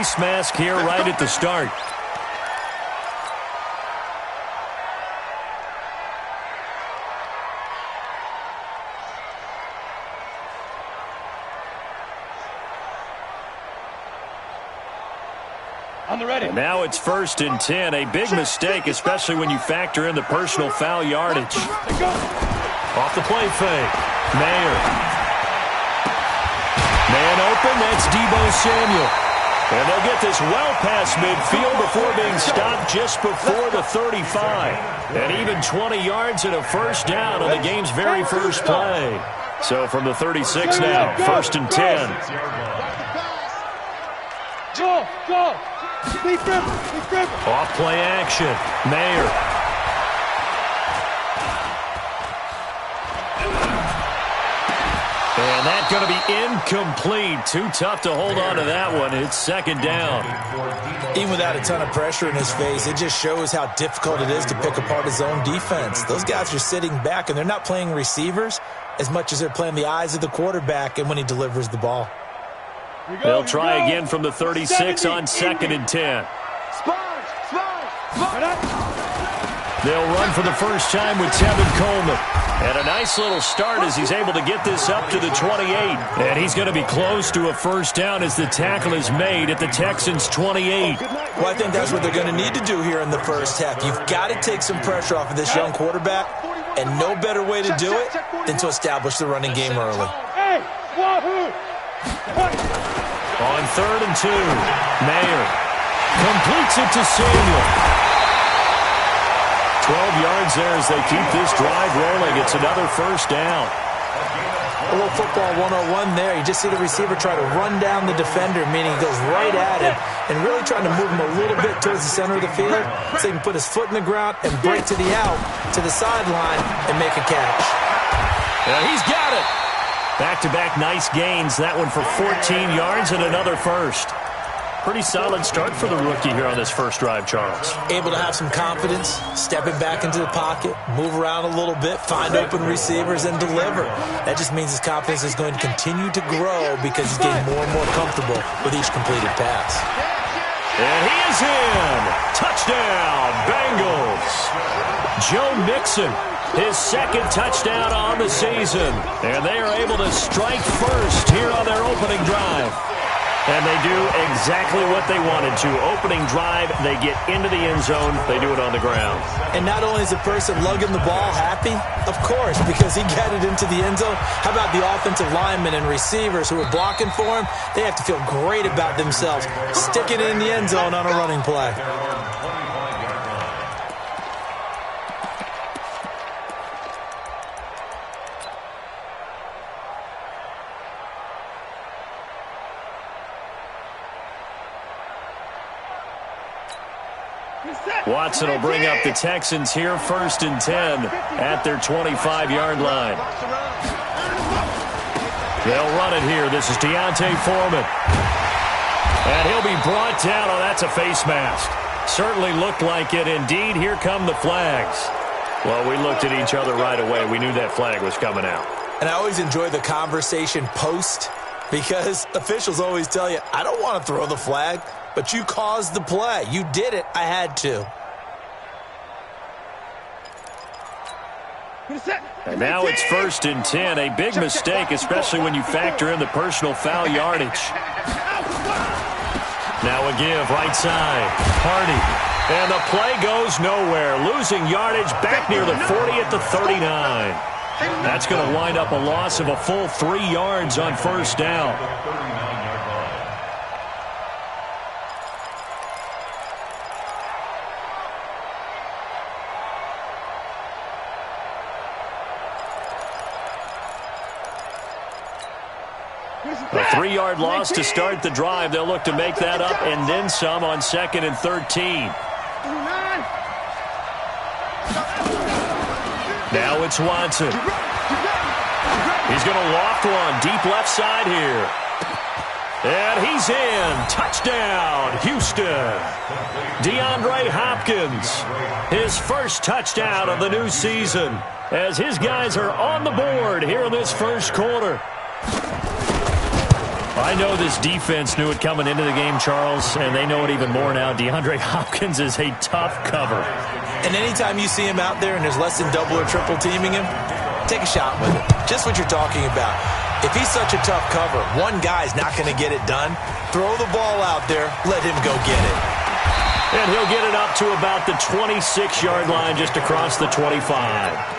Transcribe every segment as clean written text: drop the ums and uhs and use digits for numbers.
face mask here right at the start. And now it's 1st and 10. A big mistake, especially when you factor in the personal foul yardage. Off the play fake. Mayer. Man open, that's Deebo Samuel. And they'll get this well past midfield before being stopped just before the 35. And even 20 yards and a first down on the game's very first play. So from the 36 now, 1st and 10. Go! Off play action. Mayer. And that's going to be incomplete. Too tough to hold on to that one. It's 2nd down. Even without a ton of pressure in his face, it just shows how difficult it is to pick apart his own defense. Those guys are sitting back, and they're not playing receivers as much as they're playing the eyes of the quarterback and when he delivers the ball. They'll try again from the 36 on 2nd and 10. They'll run for the first time with Tevin Coleman. And a nice little start as he's able to get this up to the 28. And he's going to be close to a first down as the tackle is made at the Texans' 28. Well, I think that's what they're going to need to do here in the first half. You've got to take some pressure off of this young quarterback, and no better way to do it than to establish the running game early. On 3rd and 2, Mayer completes it to Samuel. 12 yards there as they keep this drive rolling. It's another first down. A little football 101 there. You just see the receiver try to run down the defender, meaning he goes right at him and really trying to move him a little bit towards the center of the field so he can put his foot in the ground and break to the out, to the sideline, and make a catch. Yeah, he's got it. Back-to-back nice gains. That one for 14 yards and another first. Pretty solid start for the rookie here on this first drive, Charles. Able to have some confidence, stepping back into the pocket, move around a little bit, find open receivers, and deliver. That just means his confidence is going to continue to grow because he's getting more and more comfortable with each completed pass. And he is in. Touchdown, Bengals. Joe Mixon, his 2nd touchdown on the season. And they are able to strike first here on their opening drive. And they do exactly what they wanted to. Opening drive, they get into the end zone. They do it on the ground. And not only is the person lugging the ball happy, of course, because he got it into the end zone. How about the offensive linemen and receivers who are blocking for him? They have to feel great about themselves, sticking it in the end zone on a running play. Watson will bring up the Texans here 1st and 10 at their 25-yard line. They'll run it here. This is Deontay Foreman. And he'll be brought down. Oh, that's a face mask. Certainly looked like it. Indeed, here come the flags. Well, we looked at each other right away. We knew that flag was coming out. And I always enjoy the conversation post because officials always tell you, I don't want to throw the flag, but you caused the play. You did it. I had to. And now it's 1st and 10. A big mistake, especially when you factor in the personal foul yardage. Now a give, right side. Hardy. And the play goes nowhere. Losing yardage back near the 40 at the 39. That's going to wind up a loss of a full 3 yards on first down. A 3-yard loss to start the drive. They'll look to make that up and then some on 2nd and 13. Now it's Watson. He's going to loft one deep left side here. And he's in. Touchdown, Houston. DeAndre Hopkins, his first touchdown of the new season as his guys are on the board here in this first quarter. I know this defense knew it coming into the game, Charles, and they know it even more now. DeAndre Hopkins is a tough cover. And anytime you see him out there and there's less than double or triple teaming him, take a shot with it. Just what you're talking about. If he's such a tough cover, one guy's not going to get it done. Throw the ball out there. Let him go get it. And he'll get it up to about the 26-yard line, just across the 25.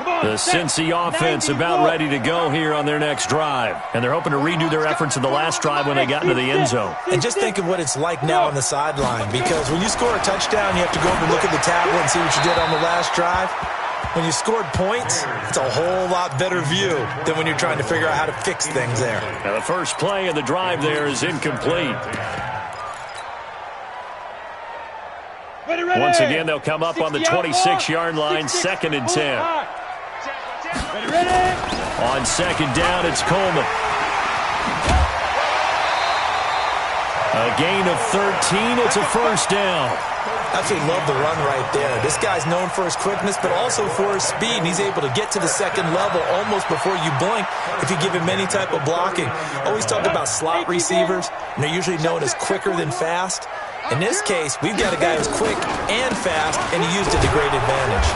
The Cincy offense about ready to go here on their next drive. And they're hoping to redo their efforts in the last drive when they got into the end zone. And just think of what it's like now on the sideline, because when you score a touchdown, you have to go over and look at the tablet and see what you did on the last drive. When you scored points, it's a whole lot better view than when you're trying to figure out how to fix things there. Now the first play of the drive there is incomplete. Once again, they'll come up on the 26-yard line, 2nd and 10. On second down, it's Coleman. A gain of 13. It's a first down. Absolutely love the run right there. This guy's known for his quickness, but also for his speed. And he's able to get to the second level almost before you blink if you give him any type of blocking. Always talk about slot receivers, and they're usually known as quicker than fast. In this case, we've got a guy who's quick and fast, and he used it to great advantage.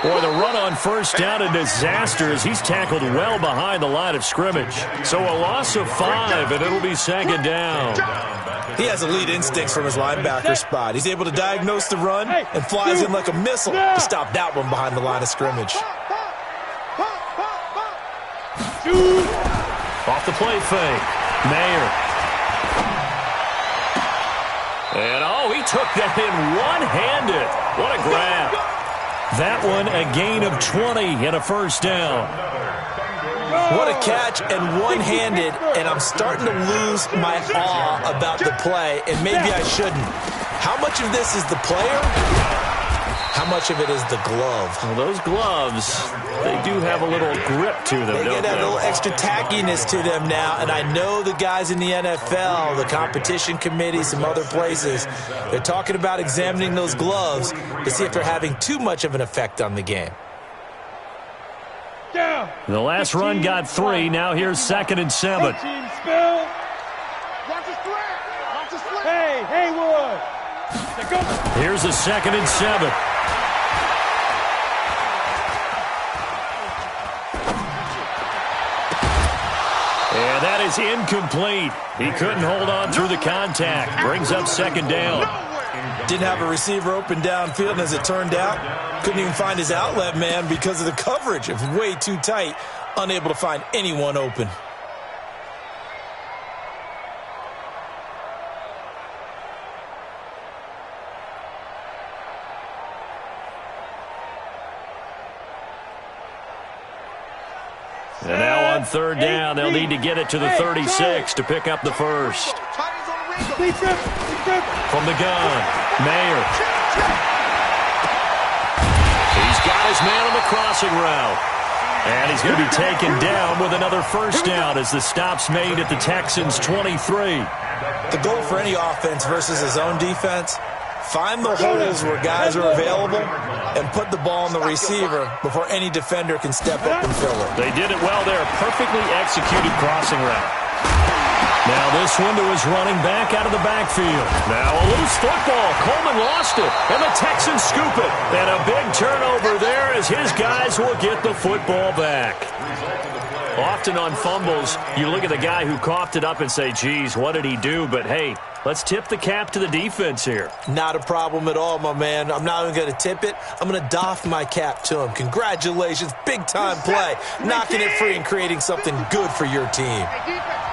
Boy, the run on first down, a disaster as he's tackled well behind the line of scrimmage. So a loss of 5, and it'll be 2nd down. He has elite instincts from his linebacker spot. He's able to diagnose the run and flies in like a missile to stop that one behind the line of scrimmage. Off the play fake. Mayer. And, he took that in one-handed. What a grab. That one, a gain of 20 and a first down. What a catch and one-handed, and I'm starting to lose my awe about the play, and maybe I shouldn't. How much of this is the player? How much of it is the glove? Well, those gloves, they do have a little grip to them, They get a little extra tackiness to them now, and I know the guys in the NFL, the competition committee, some other places, they're talking about examining those gloves to see if they're having too much of an effect on the game. The last run got 3. Now here's 2nd and 7. Hey, Haywood. Here's a 2nd and 7. And that is incomplete. He couldn't hold on through the contact. Brings up 2nd down. Didn't have a receiver open downfield, and as it turned out, couldn't even find his outlet man because of the coverage. It was way too tight, unable to find anyone open. And now on 3rd down, they'll need to get it to the 36 to pick up the first. From the gun, Mayer. He's got his man on the crossing route. And he's going to be taken down with another first down as the stop's made at the Texans' 23. The goal for any offense versus his own defense, find the holes where guys are available and put the ball on the receiver before any defender can step up and fill it. They did it well there. Perfectly executed crossing route. Now this one to his running back out of the backfield. Now a loose football. Coleman lost it, and the Texans scoop it. And a big turnover there as his guys will get the football back. Often on fumbles, you look at the guy who coughed it up and say, geez, what did he do? But, hey, let's tip the cap to the defense here. Not a problem at all, my man. I'm not even going to tip it. I'm going to doff my cap to him. Congratulations. Big-time play. Knocking it free and creating something good for your team.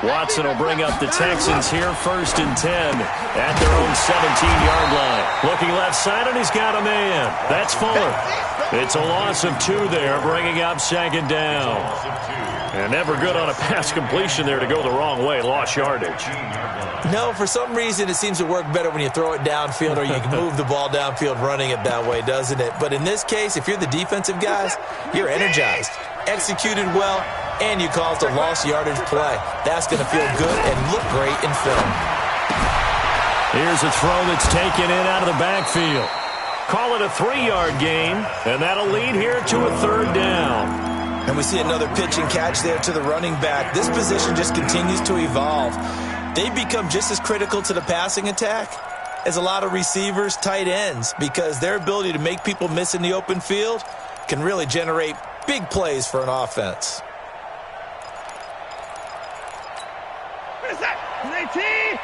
Watson will bring up the Texans here, 1st and 10 at their own 17-yard line. Looking left side, and he's got a man. That's Fuller. It's a loss of 2 there, bringing up 2nd down. And never good on a pass completion there to go the wrong way. Lost yardage. No, for some reason it seems to work better when you throw it downfield or you can move the ball downfield running it that way, doesn't it? But in this case, if you're the defensive guys, you're energized, executed well, and you caused a lost yardage play. That's going to feel good and look great in film. Here's a throw that's taken in out of the backfield. call it a 3-yard gain, and that'll lead here to a 3rd down. And we see another pitch and catch there to the running back. This position just continues to evolve. They become just as critical to the passing attack as a lot of receivers, tight ends, because their ability to make people miss in the open field can really generate big plays for an offense. What is that? 19!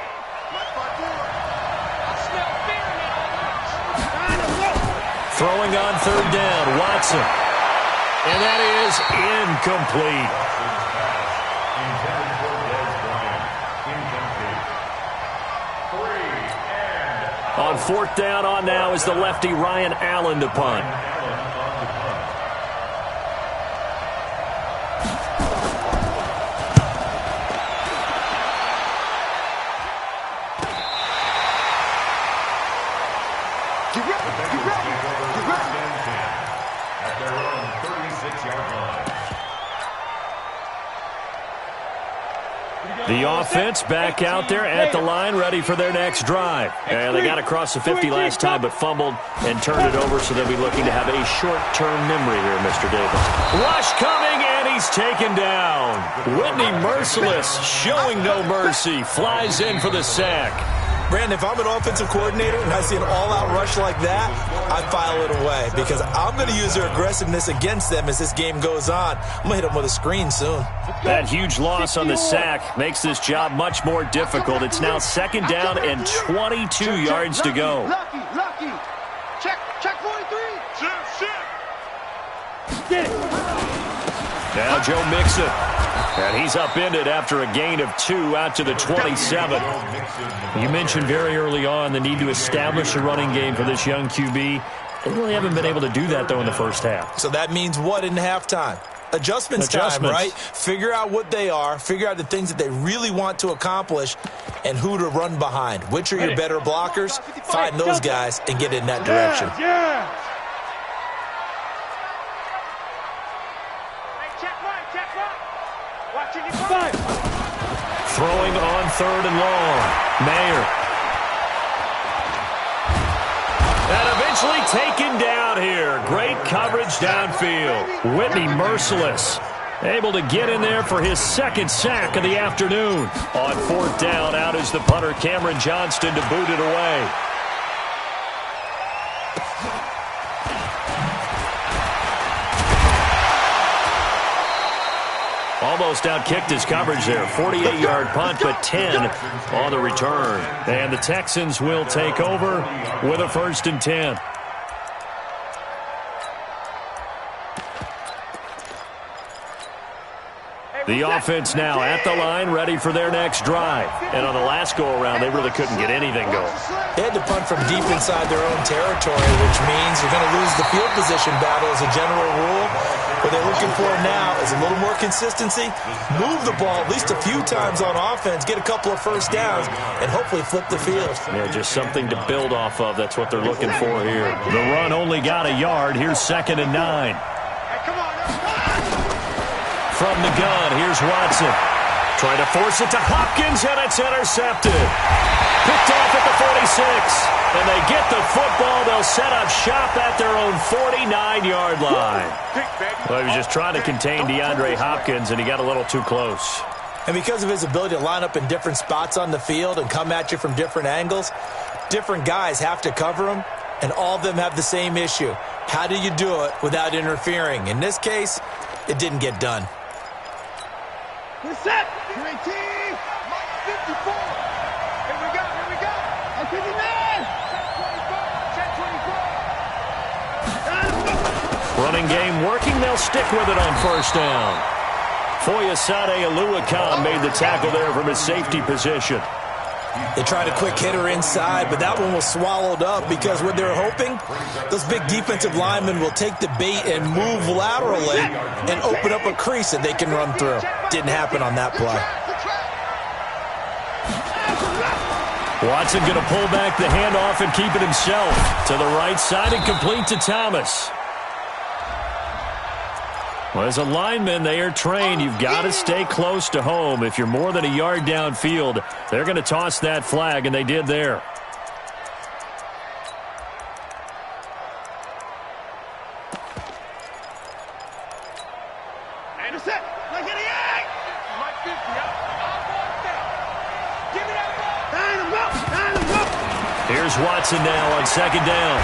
Throwing on 3rd down, Watson. And that is incomplete. On 4th down on now is the lefty Ryan Allen to punt. The offense back out there at the line, ready for their next drive. And they got across the 50 last time, but fumbled and turned it over, so they'll be looking to have a short-term memory here, Mr. Davis. Rush coming, and he's taken down. Whitney Merciless, showing no mercy, flies in for the sack. Brandon, if I'm an offensive coordinator and I see an all-out rush like that, I file it away because I'm going to use their aggressiveness against them as this game goes on. I'm going to hit them with a screen soon. That huge loss on the sack makes this job much more difficult. It's now 2nd down and 22 yards to go. Lucky. Check 43. Shit. Now Joe Mixon. And he's upended after a gain of 2 out to the 27. You mentioned very early on the need to establish a running game for this young QB. They really haven't been able to do that, though, in the first half. So that means what in halftime? Adjustments time, right? Figure out what they are, figure out the things that they really want to accomplish, and who to run behind. Which are your better blockers? Find those guys and get in that direction. Yeah. Throwing on 3rd and long. Mayer. And eventually taken down here. Great coverage downfield. Whitney Merciless able to get in there for his 2nd sack of the afternoon. On 4th down, out is the punter Cameron Johnston to boot it away. Almost outkicked his coverage there. 48-yard punt, but 10 on the return. And the Texans will take over with a 1st and 10. The offense now at the line, ready for their next drive. And on the last go-around, they really couldn't get anything going. They had to punt from deep inside their own territory, which means you're going to lose the field position battle as a general rule. What they're looking for now is a little more consistency, move the ball at least a few times on offense, get a couple of 1st downs, and hopefully flip the field. Yeah, just something to build off of. That's what they're looking for here. The run only got a yard. Here's 2nd and 9. From the gun, here's Watson. Trying to force it to Hopkins, and it's intercepted. Picked off at the 46. And they get the football. They'll set up shop at their own 49-yard line. Well, he was just trying to contain DeAndre Hopkins, and he got a little too close. And because of his ability to line up in different spots on the field and come at you from different angles, different guys have to cover him, and all of them have the same issue. How do you do it without interfering? In this case, it didn't get done. Set. 18. 54. Here we go. I'm 59. Check 24. Running game working. They'll stick with it on 1st down. Foyesade Oluwakan made the tackle there from his safety position. They tried a quick hitter inside, but that one was swallowed up because what they're hoping, those big defensive linemen will take the bait and move laterally and open up a crease that they can run through. Didn't happen on that play. Watson going to pull back the handoff and keep it himself. To the right side and complete to Thomas. Well, as a lineman, they are trained. You've got to stay close to home. If you're more than a yard downfield, they're going to toss that flag, and they did there. Intercept. Like in the egg. Like this, give me that ball. Line him up. Line him up. Here's Watson now on second down.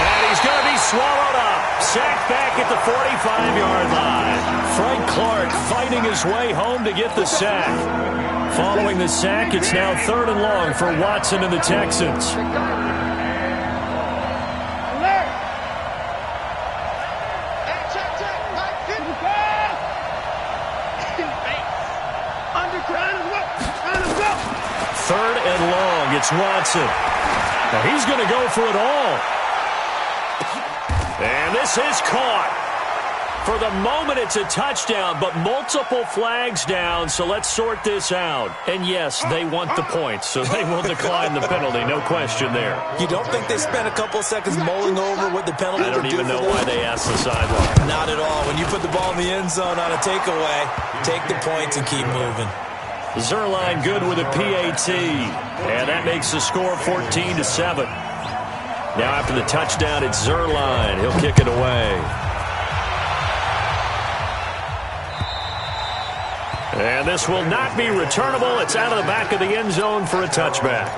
And he's going to be swallowed up. Sacked back at the 45-yard line. Frank Clark fighting his way home to get the sack. Following the sack, it's now 3rd and long for Watson and the Texans. Third and long, it's Watson. Now he's going to go for it all. And this is caught. For the moment, it's a touchdown, but multiple flags down, so let's sort this out. And yes, they want the points, so they will decline the penalty, no question there. You don't think they spent a couple seconds mulling over what the penalty I don't would even do know for them? why they asked the sideline. Not at all. When you put the ball in the end zone on a takeaway, take the points and keep moving. Zerline good with a PAT, and that makes the score 14-7. Now after the touchdown, it's Zerline. He'll kick it away. And this will not be returnable. It's out of the back of the end zone for a touchback.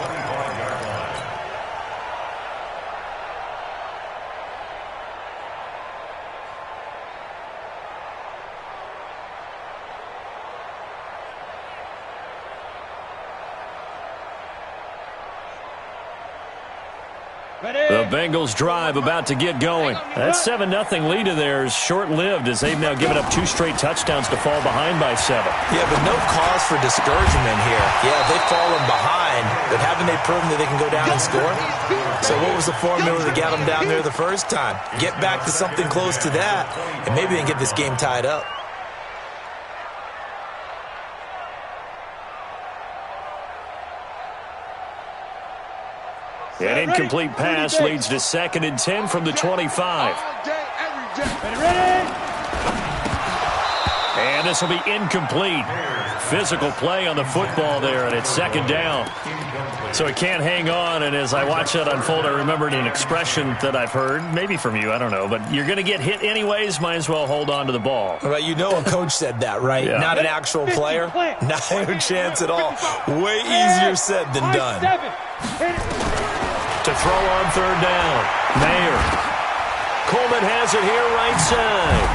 The Bengals drive about to get going. That 7-0 lead of theirs short-lived as they've now given up 2 straight touchdowns to fall behind by 7. Yeah, but no cause for discouragement here. Yeah, they've fallen behind, but haven't they proven that they can go down and score? So what was the formula to get them down there the first time? Get back to something close to that, and maybe they can get this game tied up. An incomplete pass leads to 2nd and 10 from the 25. And this will be incomplete. Physical play on the football there, and it's 2nd down. So it can't hang on, and as I watch that unfold, I remembered an expression that I've heard, maybe from you, I don't know, but you're going to get hit anyways, might as well hold on to the ball. Well, you know a coach said that, right? Yeah. Not an actual player. Not a chance at all. Way easier said than done. To throw on 3rd down. Mayer. Coleman has it here right side.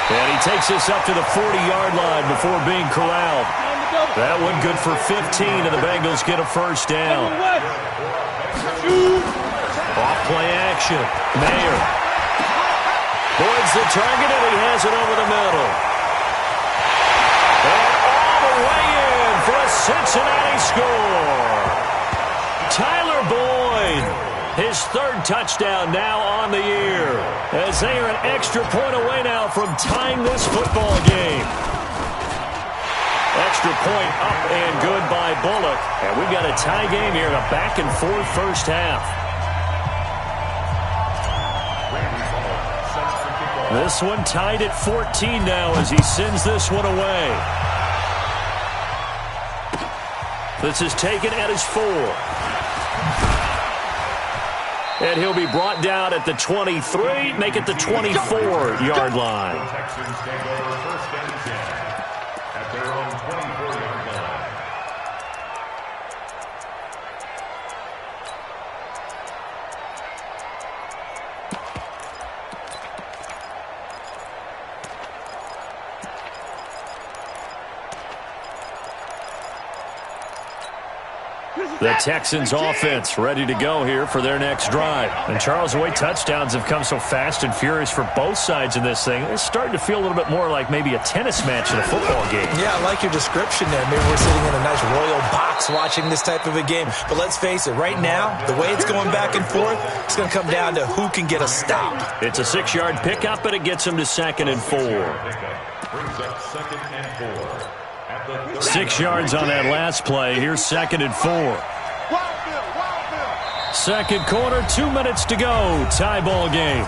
And he takes this up to the 40-yard line before being corralled. That one good for 15, and the Bengals get a 1st down. Off play action. Mayer. Boyd's the target, and he has it over the middle. And all the way in for a Cincinnati score. Tyler Boyd, his 3rd touchdown now on the year, as they are an extra point away now from tying this football game. Extra point up and good by Bullock, and we've got a tie game here in a back-and-forth first half. This one tied at 14 now as he sends this one away. This is taken at his 4. And he'll be brought down at the 23, make it the 24-yard line. The Texans offense ready to go here for their next drive. And Charles, the way touchdowns have come so fast and furious for both sides in this thing, it's starting to feel a little bit more like maybe a tennis match in a football game. Yeah, I like your description there. Maybe we're sitting in a nice royal box watching this type of a game. But let's face it, right now, the way it's going back and forth, it's going to come down to who can get a stop. It's a 6-yard pickup, and it gets him to 2nd and 4. 6 yards on that last play. Here's 2nd and 4. Second quarter, 2 minutes to go. Tie ball game.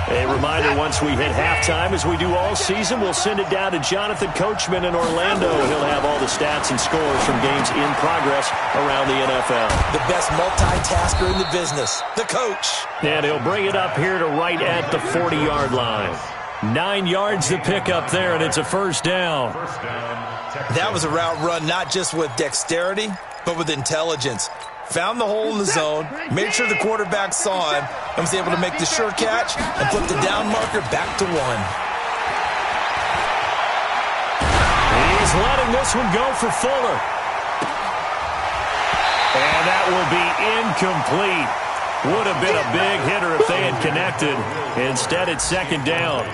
A reminder, once we hit halftime, as we do all season, we'll send it down to Jonathan Coachman in Orlando. He'll have all the stats and scores from games in progress around the NFL. The best multitasker in the business, the coach. And he'll bring it up here to right at the 40-yard line. 9 yards to pick up there, and it's a first down. That was a route run not just with dexterity, but with intelligence. Found the hole in the zone, made sure the quarterback saw him, and was able to make the sure catch and flip the down marker back to 1. He's letting this one go for Fuller. And that will be incomplete. Would have been a big hitter if they had connected. Instead, it's second down.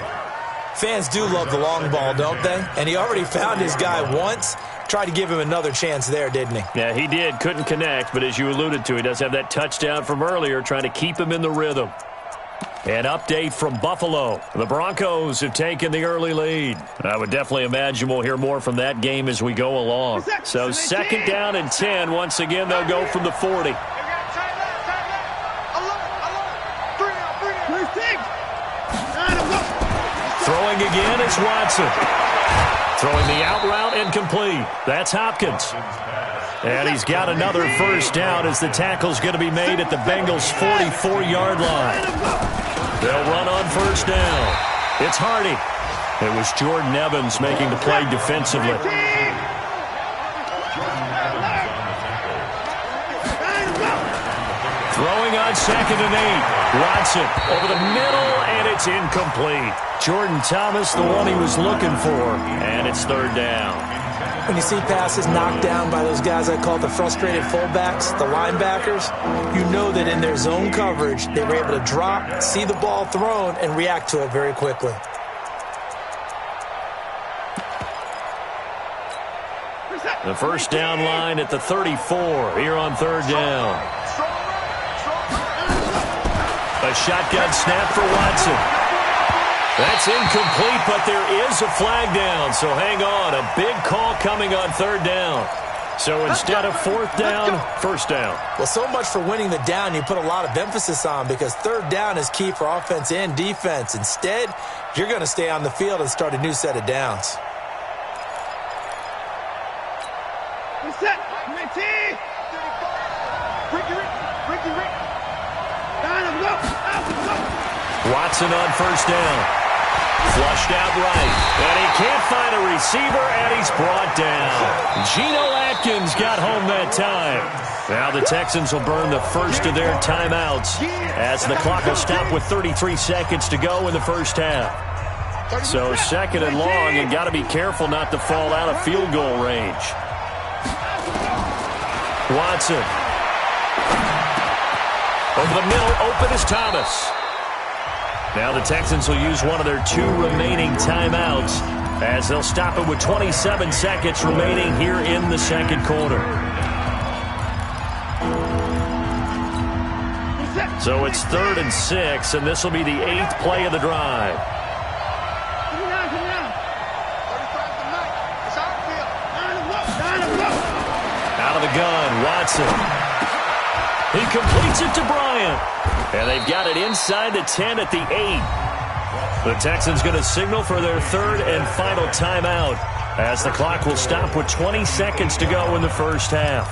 Fans do love the long ball, don't they? And he already found his guy once. Tried to give him another chance there, didn't he? Yeah, he did. Couldn't connect, but as you alluded to, he does have that touchdown from earlier, trying to keep him in the rhythm. An update from Buffalo. The Broncos have taken the early lead. I would definitely imagine we'll hear more from that game as we go along. So second down and 10. Once again, they'll go from the 40. Throwing again is Watson. Throwing the out route incomplete. That's Hopkins. And he's got another first down as the tackle's going to be made at the Bengals' 44-yard line. They'll run on first down. It's Hardy. It was Jordan Evans making the play defensively. Throwing on second and 8. Watson over the middle, and it's incomplete. Jordan Thomas, the one he was looking for, and it's third down. When you see passes knocked down by those guys I call the frustrated fullbacks, the linebackers, you know that in their zone coverage, they were able to drop, see the ball thrown, and react to it very quickly. The first down line at the 34 here on third down. A shotgun snap for Watson. That's incomplete, but there is a flag down, so hang on. A big call coming on third down. So instead of fourth down, first down. Well, so much for winning the down you put a lot of emphasis on, because third down is key for offense and defense. Instead, you're going to stay on the field and start a new set of downs. Set. Watson on first down. Flushed out right. And he can't find a receiver, and he's brought down. Geno Atkins got home that time. Now the Texans will burn the first of their timeouts as the clock will stop with 33 seconds to go in the first half. So second and long, and got to be careful not to fall out of field goal range. Watson. Over the middle, open is Thomas. Now the Texans will use one of their 2 remaining timeouts as they'll stop it with 27 seconds remaining here in the second quarter. So it's 3rd and 6, and this will be the 8th play of the drive. Out of the gun, Watson. He completes it to Bryant. And they've got it inside the 10 at the 8. The Texans going to signal for their 3rd and final timeout as the clock will stop with 20 seconds to go in the first half.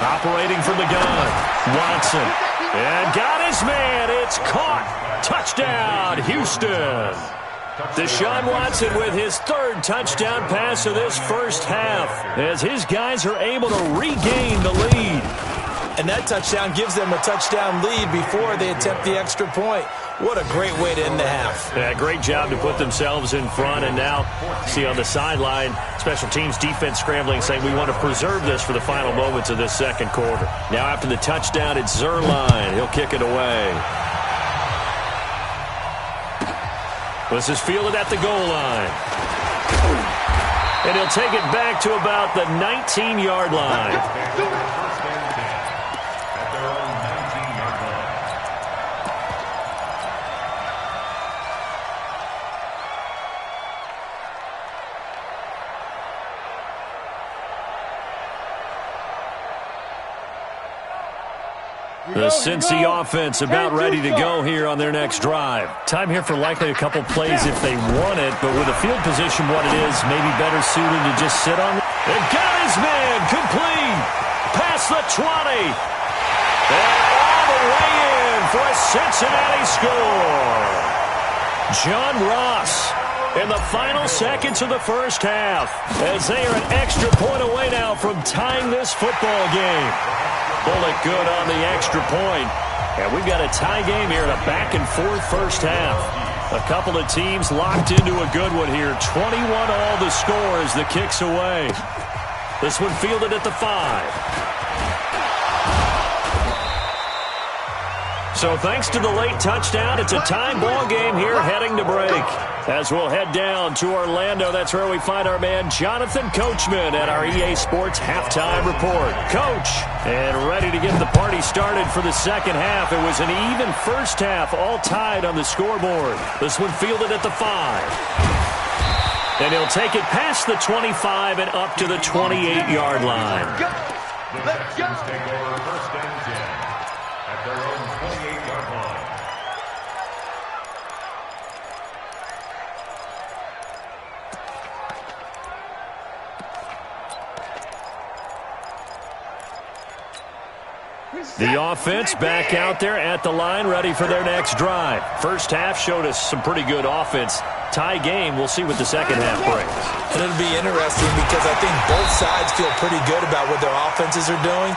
Operating from the gun, Watson. And got his man. It's caught. Touchdown, Houston. Deshaun Watson with his 3rd touchdown pass of this first half as his guys are able to regain the lead. And that touchdown gives them a touchdown lead before they attempt the extra point. What a great way to end the half. Yeah, great job to put themselves in front. And now, see on the sideline, special teams defense scrambling, saying we want to preserve this for the final moments of this second quarter. Now after the touchdown, it's Zerline. He'll kick it away. This is fielded at the goal line. And he'll take it back to about the 19-yard line. The Cincy offense about ready to go here on their next drive. Time here for likely a couple plays if they want it, but with the field position what it is, maybe better suited to just sit on. They've got his man complete. Past the 20. And all the way in for a Cincinnati score. John Ross in the final seconds of the first half as they are an extra point away now from tying this football game. Bullet good on the extra point. And we've got a tie game here in a back-and-forth first half. A couple of teams locked into a good one here. 21 all the score as the kick's away. This one fielded at the 5. So thanks to the late touchdown, it's a tie ball game here heading to break. As we'll head down to Orlando, that's where we find our man Jonathan Coachman at our EA Sports Halftime Report. Coach, and ready to get the party started for the second half. It was an even first half, all tied on the scoreboard. This one fielded at the 5. And he'll take it past the 25 and up to the 28-yard line. Let's go. Take over first and 10 at their own 28-yard line. The offense back out there at the line, ready for their next drive. First half showed us some pretty good offense. Tie game, we'll see what the second half brings. And it'll be interesting because I think both sides feel pretty good about what their offenses are doing.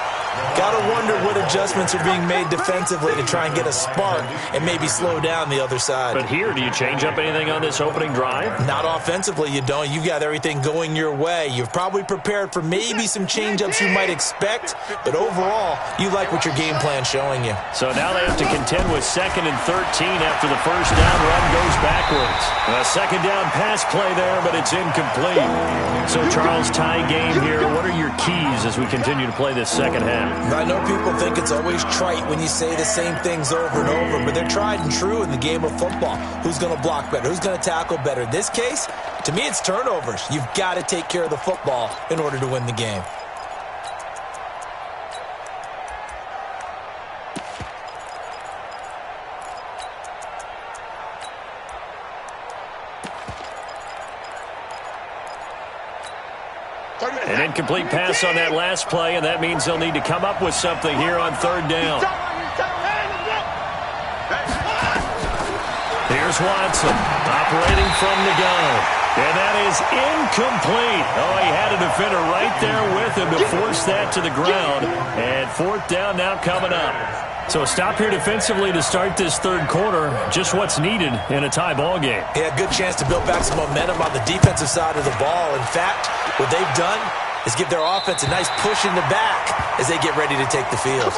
Got to wonder what adjustments are being made defensively to try and get a spark and maybe slow down the other side. But here, do you change up anything on this opening drive? Not offensively, you don't. You've got everything going your way. You've probably prepared for maybe some change-ups you might expect, but overall, you like what your game plan's showing you. So now they have to contend with 2nd and 13 after the first down run goes backwards. A second down pass play there, but it's incomplete. So, Charles, tie game here. What are your keys as we continue to play this second half? I know people think it's always trite when you say the same things over and over, but they're tried and true in the game of football. Who's going to block better? Who's going to tackle better? In this case, to me, it's turnovers. You've got to take care of the football in order to win the game. An incomplete pass on that last play, and that means they'll need to come up with something here on third down. Here's Watson operating from the gun. And that is incomplete. Oh, he had a defender right there with him to force that to the ground. And fourth down now coming up. So a stop here defensively to start this third quarter. Just what's needed in a tie ball game. Yeah, good chance to build back some momentum on the defensive side of the ball. In fact, what they've done is give their offense a nice push in the back as they get ready to take the field.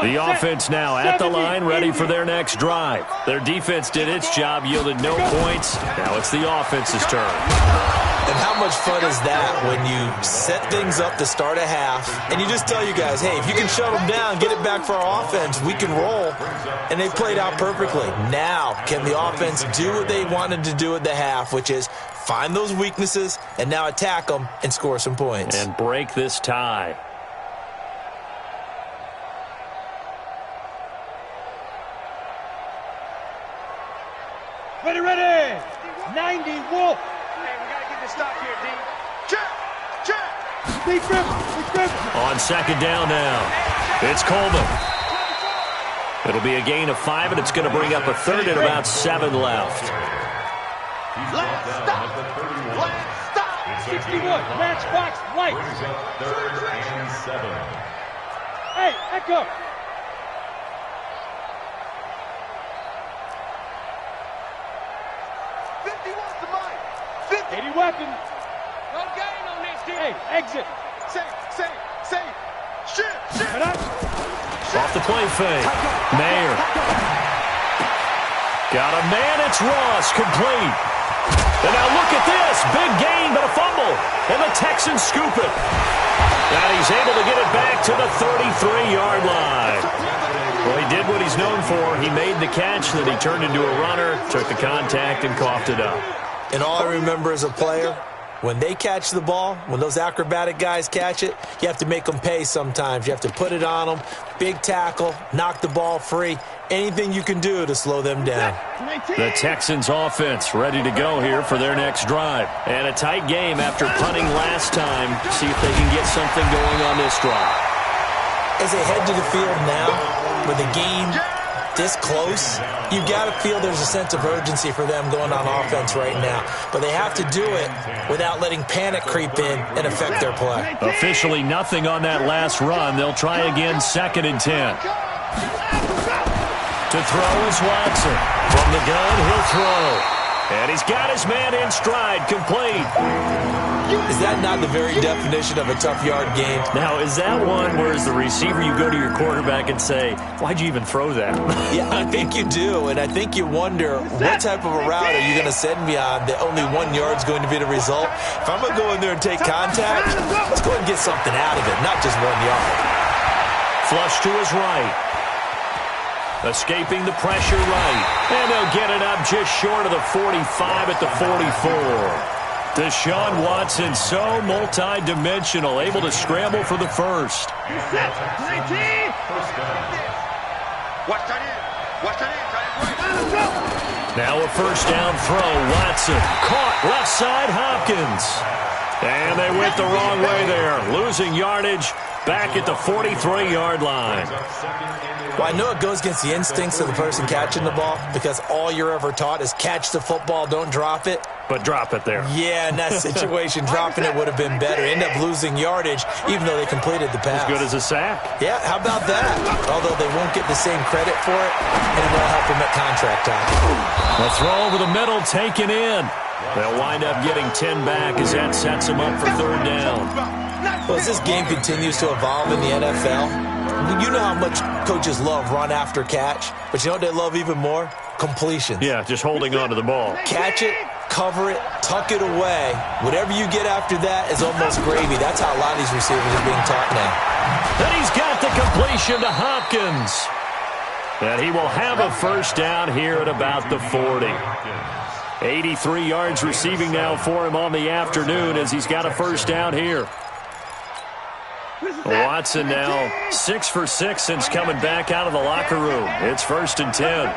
The offense now at the line, ready for their next drive. Their defense did its job, yielded no points. Now it's the offense's turn. And how much fun is that when you set things up to start a half, and you just tell you guys, hey, if you can shut them down, get it back for our offense, we can roll. And they played out perfectly. Now, can the offense do what they wanted to do at the half, which is find those weaknesses and now attack them and score some points. And break this tie. Ready. 90 Wolf. Hey, we got to get this stop here, D. Check. Big grip. On second down now, it's Coleman. It'll be a gain of 5, and it's going to bring up a third and about 7 left. Let's stop. Let's stop. 61. Matchbox lights. Brings up 3rd and 7. Hey, Echo. 80 weapons. No gain on this team. Hey, exit. Safe. Shoot. Off the play fake. Mayer. Got a man. It's Ross. Complete. And now look at this. Big gain, but a fumble. And the Texans scoop it. Now he's able to get it back to the 33-yard line. Well, he did what he's known for. He made the catch, then he turned into a runner, took the contact, and coughed it up. And all I remember as a player, when they catch the ball, when those acrobatic guys catch it, you have to make them pay sometimes. You have to put it on them, big tackle, knock the ball free, anything you can do to slow them down. The Texans offense ready to go here for their next drive. And a tight game after punting last time. See if they can get something going on this drive. As they head to the field now, with the game this close, you got to feel there's a sense of urgency for them going on offense right now. But they have to do it without letting panic creep in and affect their play. Officially nothing on that last run. They'll try again, 2nd and 10. To throw is Watson. From the gun, he'll throw. And he's got his man in stride, complete. Is that not the very definition of a tough yard game? Now, is that one where as the receiver you go to your quarterback and say, why'd you even throw that? Yeah, I think you do, and I think you wonder what type of a route are you going to send me on that only 1 yard's going to be the result? If I'm going to go in there and take contact, let's go and get something out of it, not just 1 yard. Flush to his right. Escaping the pressure right. And they'll get it up just short of the 45 at the 44. Deshaun Watson, so multi-dimensional, able to scramble for the first. Now a first down throw. Watson caught left side Hopkins. And they went the wrong way there. Losing yardage back at the 43-yard line. Well, I know it goes against the instincts of the person catching the ball because all you're ever taught is catch the football, don't drop it. But drop it there. Yeah, in that situation, dropping it would have been better. End up losing yardage, even though they completed the pass. As good as a sack. Yeah, how about that? Although they won't get the same credit for it, and it won't help them at contract time. A throw over the middle, taken in. They'll wind up getting 10 back as that sets them up for 3rd down. Well, as this game continues to evolve in the NFL, you know how much coaches love run after catch, but you know what they love even more? Completions. Yeah, just holding on to the ball. Catch it, cover it, tuck it away. Whatever you get after that is almost gravy. That's how a lot of these receivers are being taught now. And he's got the completion to Hopkins. And he will have a first down here at about the 40. 83 yards receiving now for him on the afternoon as he's got a first down here. Watson now 6 for 6 since coming back out of the locker room. It's 1st and 10.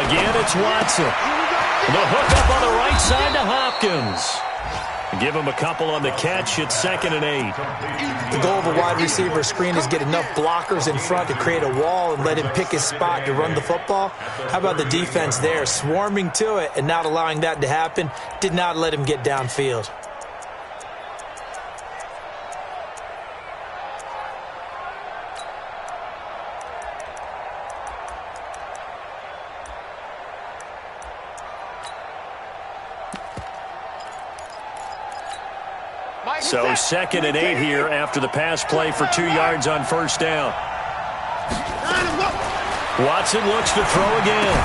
Again, it's Watson. The hook up on the right side to Hopkins. Give him a couple on the catch. It's 2nd and 8. The goal of a wide receiver screen is get enough blockers in front to create a wall and let him pick his spot to run the football. How about the defense there? Swarming to it and not allowing that to happen. Did not let him get downfield. So 2nd and 8 here after the pass play for 2 yards on first down. Watson looks to throw again.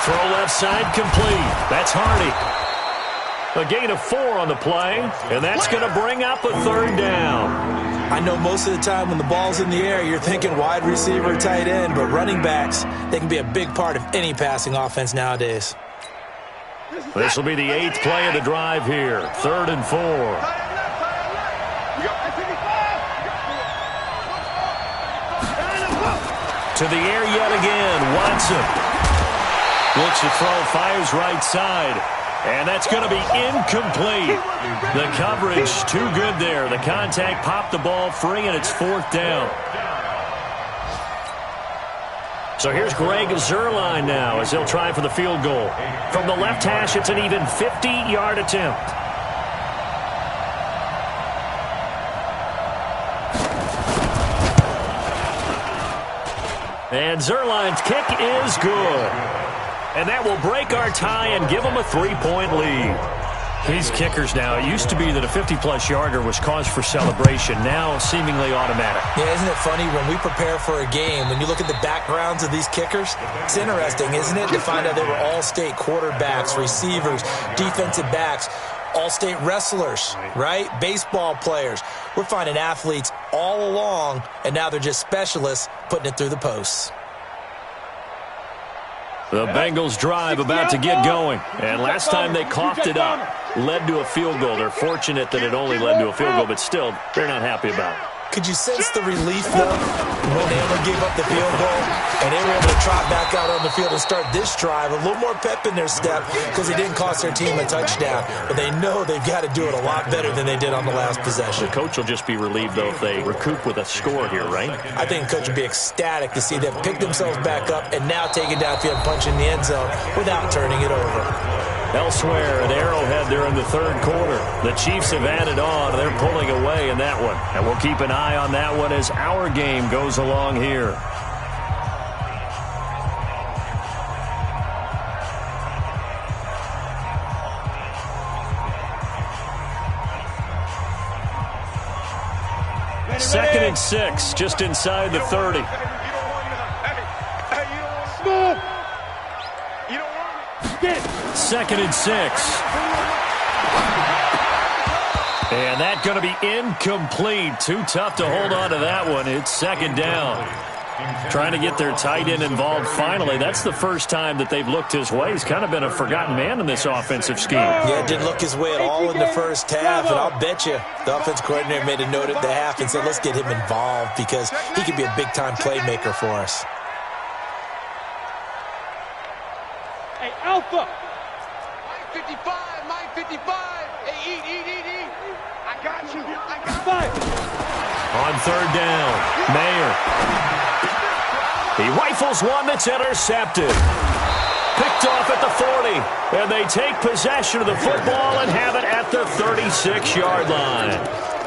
Throw left side complete. That's Hardy. A gain of 4 on the play, and that's going to bring up a 3rd down. I know most of the time when the ball's in the air, you're thinking wide receiver, tight end, but running backs, they can be a big part of any passing offense nowadays. This will be the 8th play of the drive here. 3rd and 4. To the air yet again. Watson looks to throw, fires right side. And that's going to be incomplete. The coverage too good there. The contact popped the ball free, and it's 4th down. So here's Greg Zuerlein now as he'll try for the field goal. From the left hash, it's an even 50-yard attempt. And Zuerlein's kick is good. And that will break our tie and give them a 3-point lead. These kickers now, it used to be that a 50-plus yarder was cause for celebration. Now seemingly automatic. Yeah, isn't it funny when we prepare for a game, when you look at the backgrounds of these kickers, it's interesting, isn't it, to find out they were all-state quarterbacks, receivers, defensive backs, all-state wrestlers, right? Baseball players. We're finding athletes all along, and now they're just specialists putting it through the posts. The Bengals drive about to get going. And last time they coughed it up, led to a field goal. They're fortunate that it only led to a field goal, but still, they're not happy about it. Could you sense the relief, though, when they only gave up the field goal and they were able to trot back out on the field and start this drive? A little more pep in their step because it didn't cost their team a touchdown. But they know they've got to do it a lot better than they did on the last possession. The coach will just be relieved, though, if they recoup with a score here, right? I think the coach would be ecstatic to see them pick themselves back up and now take it downfield and punch in the end zone without turning it over. Elsewhere at Arrowhead, they're in the 3rd quarter. The Chiefs have added on. They're pulling away in that one. And we'll keep an eye on that one as our game goes along here. Second and 6, just inside the 30. Second and 6. And that's going to be incomplete. Too tough to hold on to that one. It's 2nd down. Trying to get their tight end involved finally. That's the first time that they've looked his way. He's kind of been a forgotten man in this offensive scheme. Yeah, it didn't look his way at all in the first half. And I'll bet you the offense coordinator made a note at the half and said, let's get him involved because he could be a big-time playmaker for us. Hey, Alpha. Mike 55, Mike 55. Hey, eat. I got you. On 3rd down, Mayer. He rifles one that's intercepted. Picked off at the 40. And they take possession of the football and have it at the 36-yard line.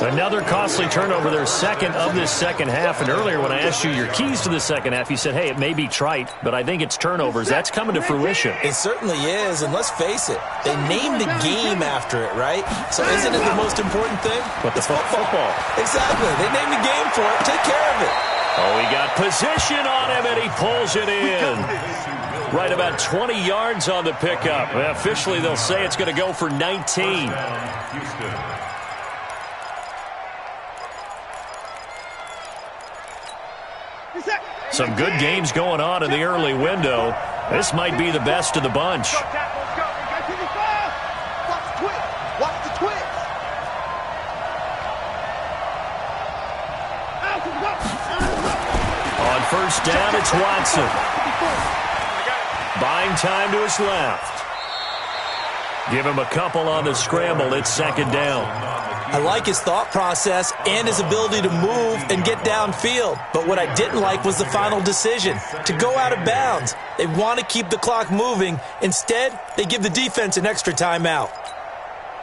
Another costly turnover, their second of this second half. And earlier when I asked you your keys to the second half, you said, hey, it may be trite, but I think it's turnovers. That's coming to fruition. It certainly is, and let's face it, they named the game after it, right? So isn't it the most important thing? But it's football. Exactly. They named the game for it. Take care of it. Oh, he got position on him, and he pulls it in. Right about 20 yards on the pickup. Officially, they'll say it's going to go for 19. Some good games going on in the early window. This might be the best of the bunch. Watch the twist. On 1st down, it's Watson. Buying time to his left. Give him a couple on the scramble. It's 2nd down. I like his thought process and his ability to move and get downfield. But what I didn't like was the final decision, to go out of bounds. They want to keep the clock moving. Instead, they give the defense an extra timeout.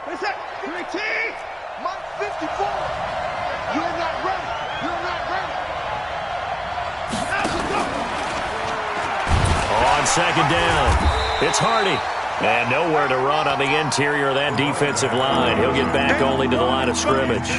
What's that? Mike 54. You're not ready. You're not ready. On 2nd down, it's Hardy. And nowhere to run on the interior of that defensive line. He'll get back only to the line of scrimmage.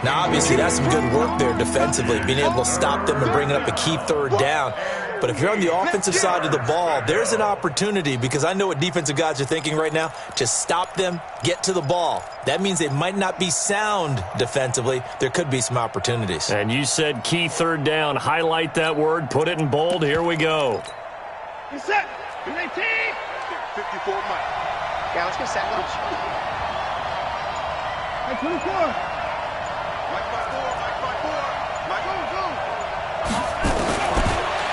Now, obviously, that's some good work there defensively, being able to stop them and bringing up a key 3rd down. But if you're on the offensive side of the ball, there's an opportunity, because I know what defensive guys are thinking right now. Just stop them, get to the ball. That means they might not be sound defensively. There could be some opportunities. And you said key 3rd down. Highlight that word. Put it in bold. Here we go. You're set. 19. 54 Mike. Yeah, let's get set lunch. Hey, 24. Mike by 4. Mike, go.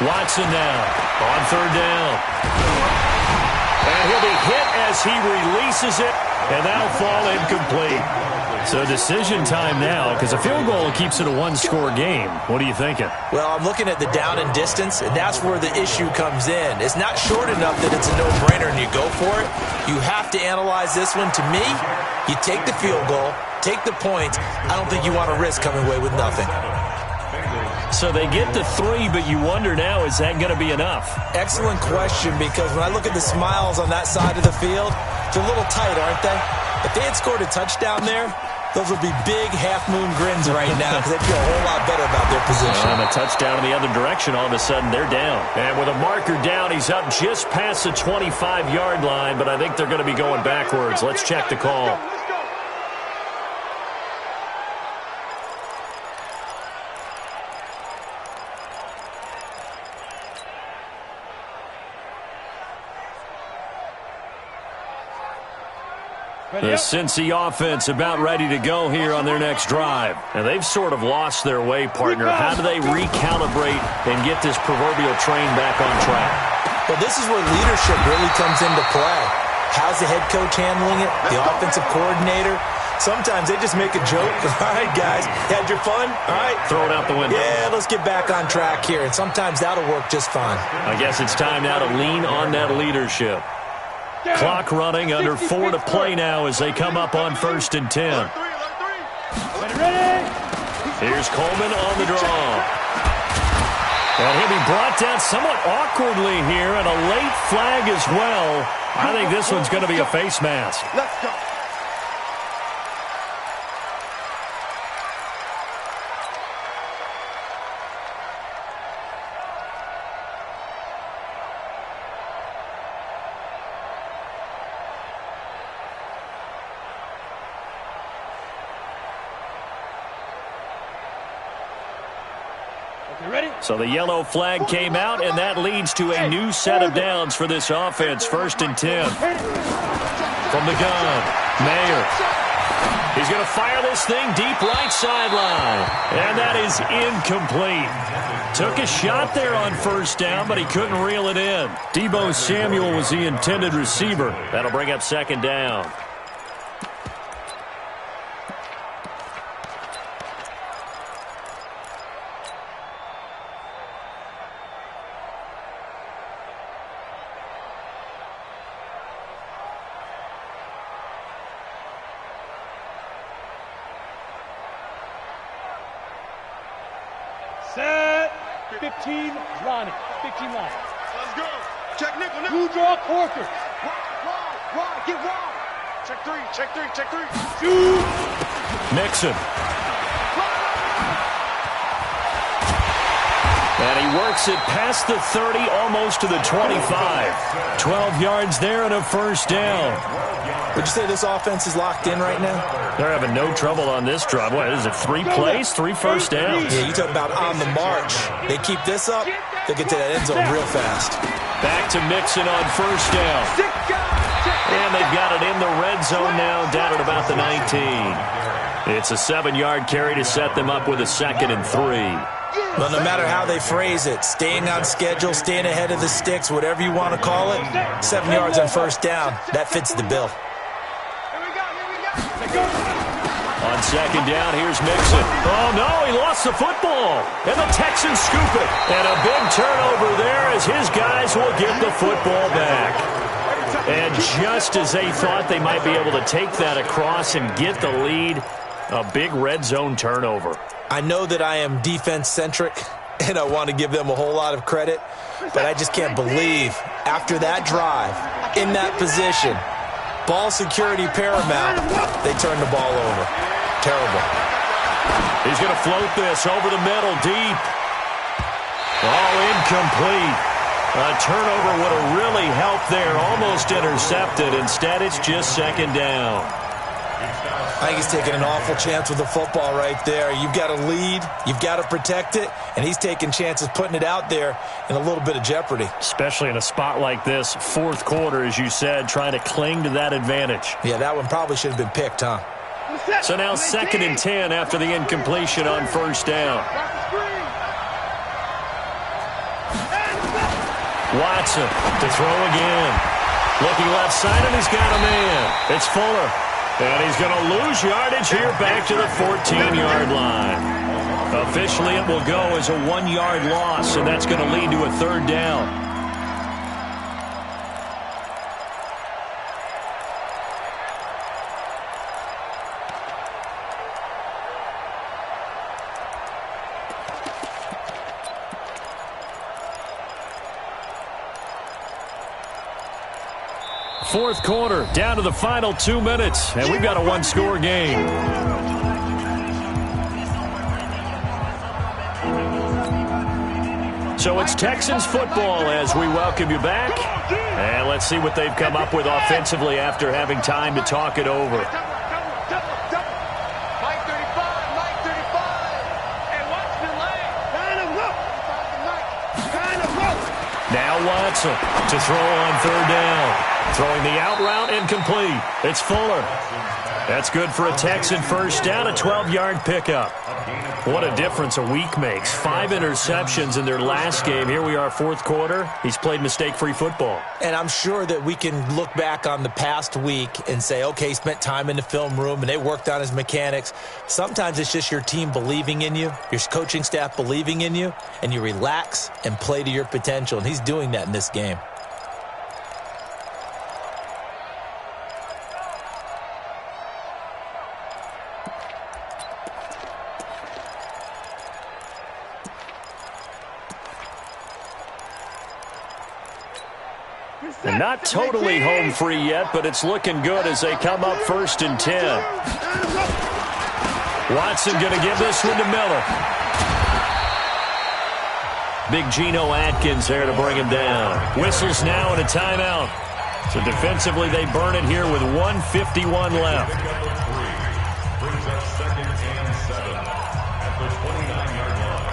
Watson now on 3rd down. And he'll be hit as he releases it, and that'll fall incomplete. So decision time now, because a field goal keeps it a one-score game. What are you thinking? Well, I'm looking at the down and distance, and that's where the issue comes in. It's not short enough that it's a no-brainer and you go for it. You have to analyze this one. To me, you take the field goal, take the points. I don't think you want to risk coming away with nothing. So they get to 3, but you wonder now, is that going to be enough? Excellent question, because when I look at the smiles on that side of the field, they're a little tight, aren't they? If they had scored a touchdown there, those would be big half-moon grins right now because they feel a whole lot better about their position. And a touchdown in the other direction, all of a sudden they're down. And with a marker down, he's up just past the 25-yard line, but I think they're going to be going backwards. Let's check the call. The Cincy offense about ready to go here on their next drive. And they've sort of lost their way, partner. How do they recalibrate and get this proverbial train back on track? Well, this is where leadership really comes into play. How's the head coach handling it? The offensive coordinator? Sometimes they just make a joke. All right, guys, had your fun? All right. Throw it out the window. Yeah, let's get back on track here. And sometimes that'll work just fine. I guess it's time now to lean on that leadership. Clock running, under 4 to play now as they come up on 1st and 10. Here's Coleman on the draw. And he'll be brought down somewhat awkwardly here, and a late flag as well. I think this one's going to be a face mask. Let's go. So the yellow flag came out, and that leads to a new set of downs for this offense. 1st and 10. From the gun, Mayer. He's going to fire this thing deep right sideline. And that is incomplete. Took a shot there on 1st down, but he couldn't reel it in. Deebo Samuel was the intended receiver. That'll bring up 2nd down. Set. 15 line. 15 line. Let's go. Check nickel, nickel. Who draw Corker? Wide, get wide. Check 3, check 3, check 3. Shoot. Mixon. And he works it past the 30, almost to the 25. 12 yards there and a 1st down. Would you say this offense is locked in right now? They're having no trouble on this drive. What is it, 3 plays, 3 1st downs? Yeah, you talk about on the march. They keep this up, they'll get to that end zone real fast. Back to Mixon on 1st down. And they've got it in the red zone now, down at about the 19. It's a 7-yard carry to set them up with a 2nd and 3. Well, no matter how they phrase it, staying on schedule, staying ahead of the sticks, whatever you want to call it, 7 yards on 1st down, that fits the bill. On 2nd down, here's Mixon. Oh, no, he lost the football. And the Texans scoop it. And a big turnover there as his guys will get the football back. And just as they thought they might be able to take that across and get the lead, a big red zone turnover. I know that I am defense-centric, and I want to give them a whole lot of credit, but I just can't believe after that drive, in that position, ball security paramount, they turned the ball over. Terrible. He's going to float this over the middle, deep. Oh, incomplete. A turnover would have really helped there, almost intercepted. Instead, it's just 2nd down. I think he's taking an awful chance with the football right there. You've got to lead, you've got to protect it, and he's taking chances putting it out there in a little bit of jeopardy. Especially in a spot like this, 4th quarter, as you said, trying to cling to that advantage. Yeah, that one probably should have been picked, huh? So now 2nd and 10 after the incompletion on 1st down. Watson to throw again. Looking left side, and he's got a man. It's Fuller. And he's going to lose yardage here back to the 14-yard line. Officially, it will go as a 1-yard loss, and that's going to lead to a third down. Fourth quarter, down to the final 2 minutes, and we've got a one-score game. So it's Texans football as we welcome you back. And let's see what they've come up with offensively after having time to talk it over. Now Watson to throw on third down. Throwing the out route, incomplete. It's Fuller. That's good for a Texan first down, a 12-yard pickup. What a difference a week makes. 5 interceptions in their last game. Here we are, fourth quarter. He's played mistake-free football. And I'm sure that we can look back on the past week and say, okay, he spent time in the film room and they worked on his mechanics. Sometimes it's just your team believing in you, your coaching staff believing in you, and you relax and play to your potential. And he's doing that in this game. And not totally home free yet, but it's looking good as they come up 1st and 10. Watson going to give this one to Miller. Big Geno Atkins there to bring him down. Whistles now and a timeout. So defensively they burn it here with 1:51 left. Brings up 2nd and 7 at the 29-yard line.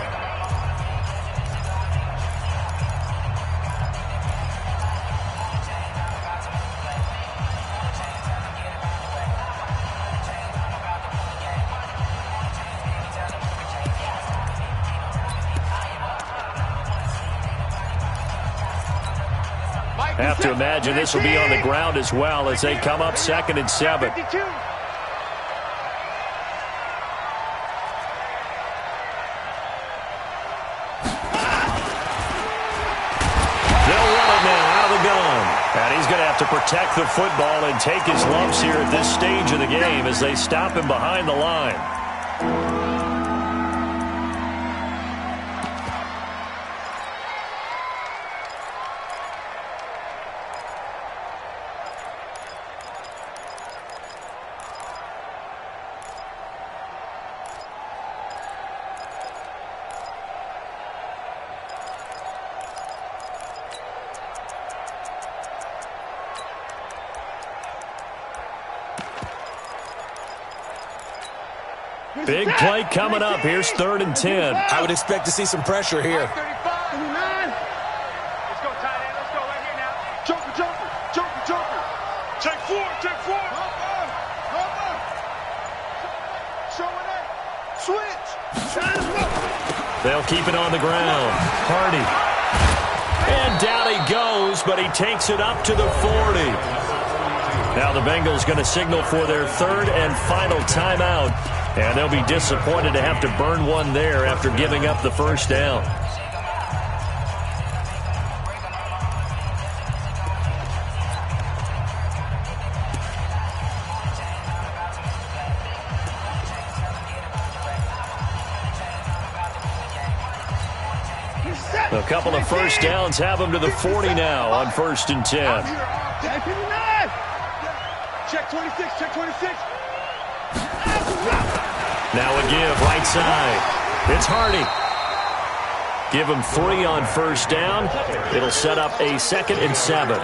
Have to imagine this will be on the ground as well as they come up 2nd and 7. They'll run it now out of the gun. And he's going to have to protect the football and take his lumps here at this stage of the game as they stop him behind the line. Big play coming up. Here's 3rd and 10. I would expect to see some pressure here. Let's go, tight end. Let's go right here now. Joker. Take 4. Showing it. Switch. They'll keep it on the ground. Hardy. And down he goes, but he takes it up to the 40. Now the Bengals going to signal for their 3rd and final timeout. And they'll be disappointed to have to burn one there after giving up the first down. A couple of first downs have them to the 40 now on 1st and 10. Check 26. Now a give, right side. It's Hardy. Give him 3 on first down. It'll set up a 2nd and 7.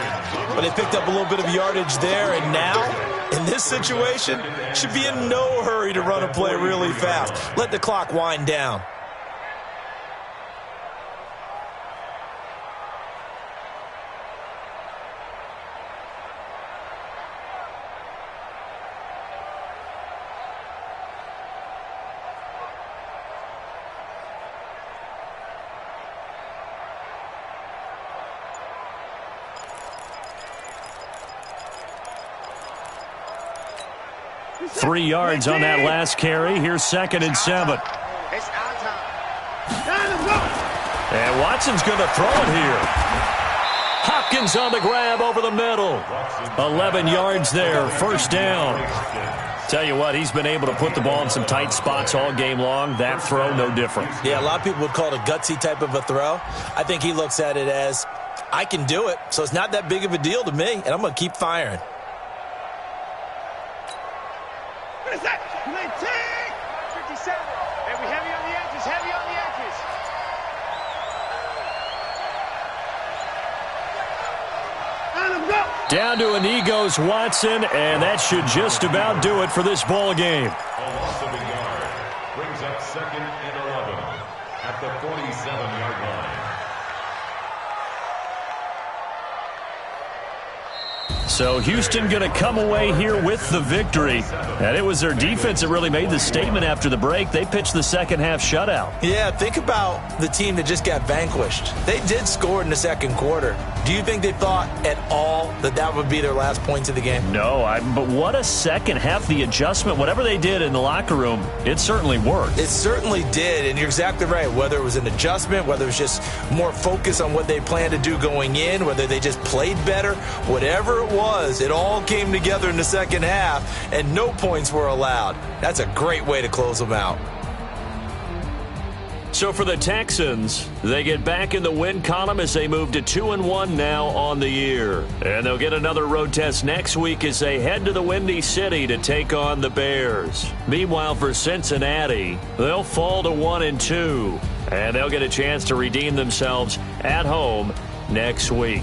But they picked up a little bit of yardage there, and now, in this situation, should be in no hurry to run a play really fast. Let the clock wind down. 3 yards on that last carry. Here's 2nd and 7. It's our time. And Watson's going to throw it here. Hopkins on the grab over the middle. 11 yards there, 1st down. Tell you what, he's been able to put the ball in some tight spots all game long. That throw, no different. Yeah, a lot of people would call it a gutsy type of a throw. I think he looks at it as, I can do it, so it's not that big of a deal to me, and I'm going to keep firing. What is that? 57. And we heavy on the edges, heavy on the edges. Let him go. Down to a knee goes Watson, and that should just about do it for this ball game. A loss of a yard brings up 2nd and 11 at the 47-yard line. So Houston going to come away here with the victory. And it was their defense that really made the statement after the break. They pitched the second half shutout. Yeah, think about the team that just got vanquished. They did score in the 2nd quarter. Do you think they thought at all that that would be their last points of the game? No, but what a second half. The adjustment, whatever they did in the locker room, it certainly worked. It certainly did, and you're exactly right. Whether it was an adjustment, whether it was just more focus on what they planned to do going in, whether they just played better, whatever it was, it all came together in the second half, and no points were allowed. That's a great way to close them out. So for the Texans, they get back in the win column as they move to 2-1 now on the year. And they'll get another road test next week as they head to the Windy City to take on the Bears. Meanwhile, for Cincinnati, they'll fall to 1-2. And they'll get a chance to redeem themselves at home next week.